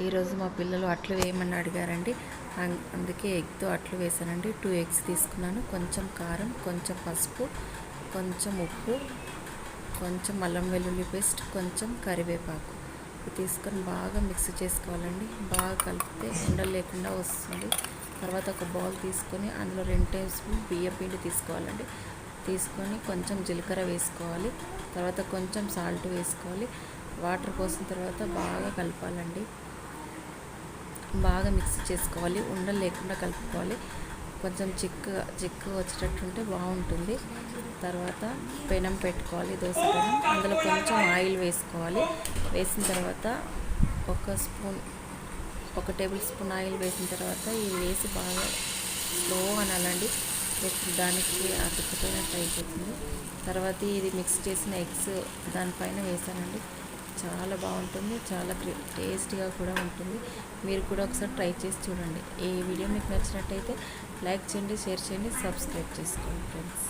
ఈరోజు మా పిల్లలు అట్లు వేయమని అడిగారండి. అందుకే ఎగ్తో అట్లు వేసానండి. 2 ఎగ్స్ తీసుకున్నాను. కొంచెం కారం, కొంచెం పసుపు, కొంచెం ఉప్పు, కొంచెం అల్లం వెల్లుల్లి పేస్ట్, కొంచెం కరివేపాకు తీసుకొని బాగా మిక్స్ చేసుకోవాలండి. బాగా కలిపితే ఉండలు లేకుండా వస్తుంది. తర్వాత ఒక బౌల్ తీసుకొని అందులో 2 టేబుల్ స్పూన్ బియ్యం పిండి తీసుకోవాలండి. తీసుకొని కొంచెం జీలకర్ర వేసుకోవాలి. తర్వాత కొంచెం సాల్ట్ వేసుకోవాలి. వాటర్ పోసిన తర్వాత బాగా కలపాలండి. బాగా మిక్స్ చేసుకోవాలి. ఉండలు లేకుండా కలుపుకోవాలి. కొంచెం చిక్కు వచ్చేటట్టు ఉంటే బాగుంటుంది. తర్వాత పెనం పెట్టుకోవాలి, దోశ పెనం. అందులో కొంచెం ఆయిల్ వేసుకోవాలి. వేసిన తర్వాత ఒక టేబుల్ స్పూన్ ఆయిల్ వేసిన తర్వాత ఇవి వేసి బాగా స్లో అనాలండి. దానికి అతుక్కుపోయినట్టు అయిపోతుంది. తర్వాత ఇది మిక్స్ చేసిన ఎగ్స్ దానిపైన వేసానండి. చాలా బాగుంటుంది, చాలా టేస్టీగా కూడా ఉంటుంది. మీరు కూడా ఒకసారి ట్రై చేసి చూడండి. ఈ వీడియో మీకు నచ్చినట్టయితే లైక్ చేయండి, షేర్ చేయండి, సబ్స్క్రైబ్ చేసుకోండి ఫ్రెండ్స్.